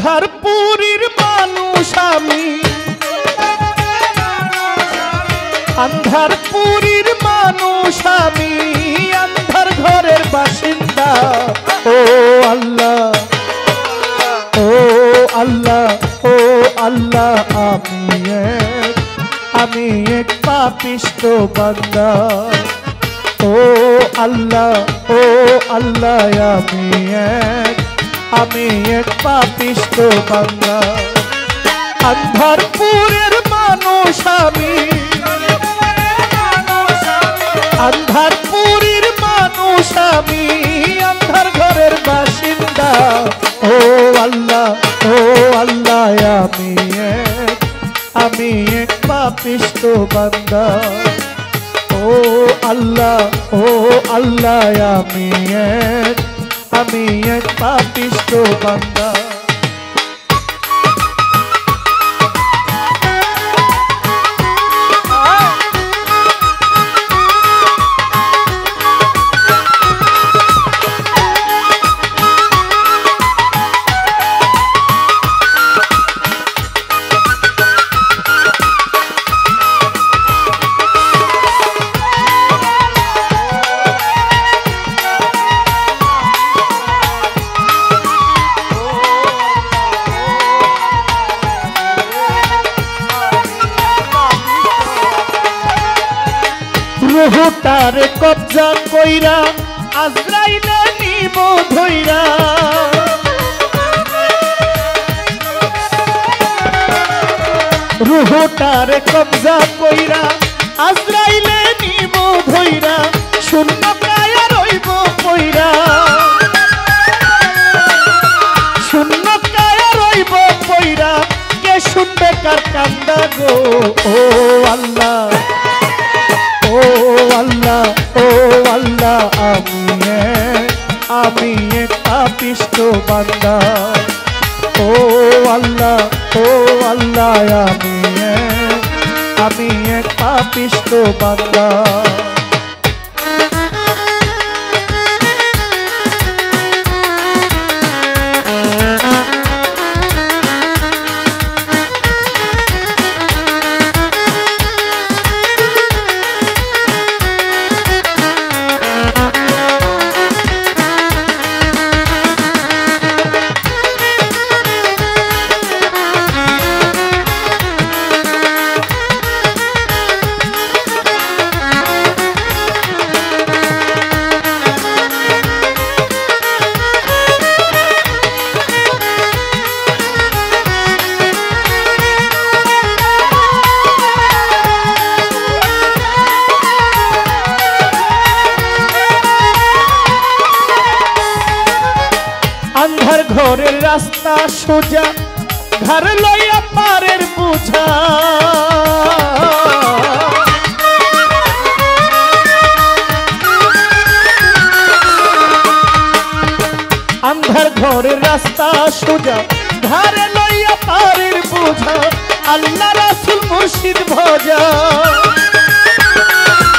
আন্ধারপুরীর মানুষ আমি, আন্ধারপুরীর মানুষ আমি, আন্ধার ঘরের বাসিন্দা। ও আল্লাহ, ও আল্লাহ, ও আল্লাহ, আমি এক পাপিষ্ঠ বান্দা। ও আল্লাহ, ও আল্লাহ, আমি এক পাপিষ্ঠ বান্দা। আন্ধারপুরের মানুষ আমি, আন্ধারপুরের মানুষ আমি, আন্ধার ঘরের বাসিন্দা। ও আল্লাহ, ও আল্লাহ, আমি এক পাপিষ্ঠ বান্দা। ও আল্লাহ, ও আল্লাহ, আমি এক পাপিষ্ঠ বান্দা। রুহটার কবজা কইরা আজরাইলে নিব ধইরা। রুহটার কবজা কইরা আজরাইলে নিব ধইরা, শূন্য কায়া রইব কইরা, শূন্য কায়া রইব কইরা, কে শুনবে কার কান্দা গো। ও আল্লাহ, ও আল্লাহ, ও আল্লাহ, আমি এক পাপিষ্ঠ বান্দা। ও আল্লাহ, ও আল্লাহ, আমি এক পাপিষ্ঠ বান্দা। আন্ধার ঘরের রাস্তা সোজা, ঘর লইয়া পারের বুঝা। আন্ধার ঘরের রাস্তা সোজা, ঘর লইয়া পারের বুঝা। আল্লাহ রাসূল মুর্শিদ ভজা,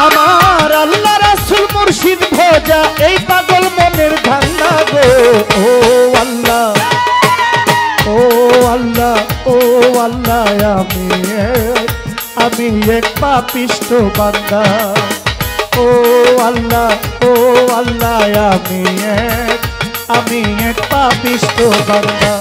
আমার আল্লাহ রাসূল মুর্শিদ ভজা, এই পাগল মনের ধান্দা গো। ও আল্লাহ, ও আল্লাহ, ও আল্লাহ, আমি এক পাপিষ্ঠ বান্দা। ও আল্লাহ, ও আল্লাহ, আমি এক পাপিষ্ঠ বান্দা।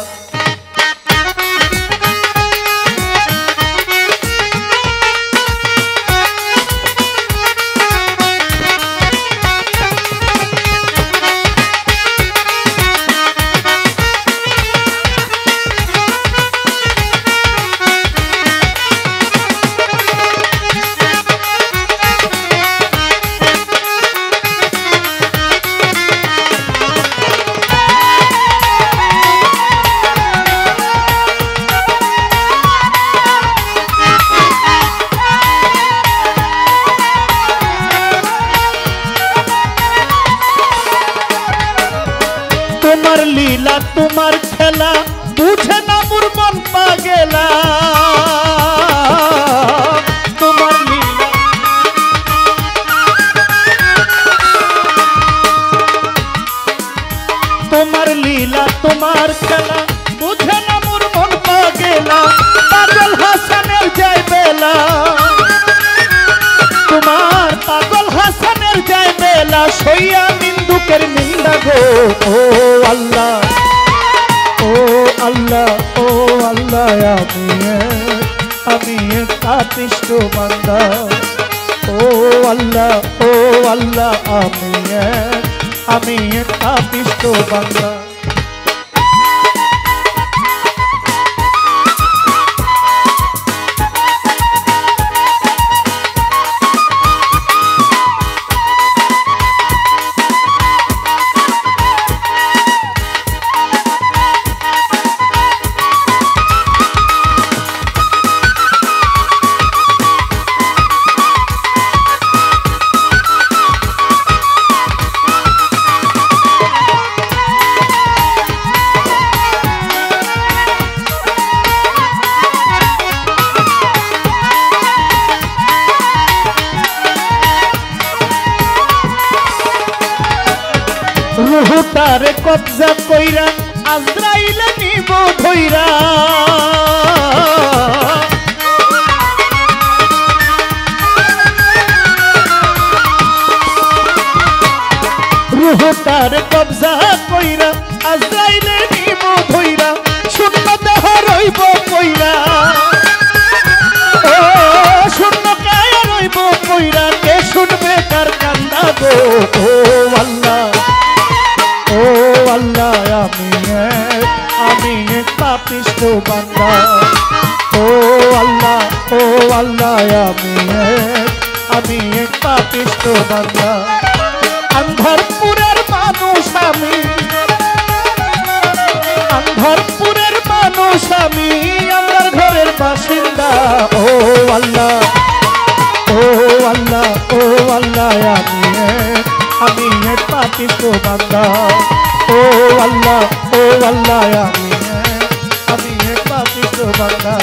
তোমার লীলা তোমার খেলা বুঝে না মোর মন পাগেলা। তোমার লীলা তোমার লীলা তোমার খেলা বুঝে না আল্লাহ সইয়া নিন্দুকের নিন্দা গো ও আল্লাহ ও আল্লাহ ও আল্লাহ আমি পাপিষ্ঠ বান্দা ও আল্লাহ আমি পাপিষ্ঠ বান্দা রুহুটারে কবজা কইরা আজরাইলে নিব ধইরা রুহুটারে কবজা কইরা আজরাইলে নিব ধইরা শূন্য দেহ রইব কইরা ও শূন্য কায়া রইব কইরা কে শুনবে কার কান্দা গো ও আল্লাহ ও আল্লাহ আমি পাপিষ্ঠ বান্দা ও আল্লাহ আমি পাপিষ্ঠ বান্দা আন্ধারপুরের মানুষ আমি আন্ধারপুরের মানুষ আমি আমার ঘরের বাসিন্দা ও আল্লাহ আমি পাপিষ্ঠ বান্দা ও আল্লাহ আমি পাপিষ্ঠ বান্দা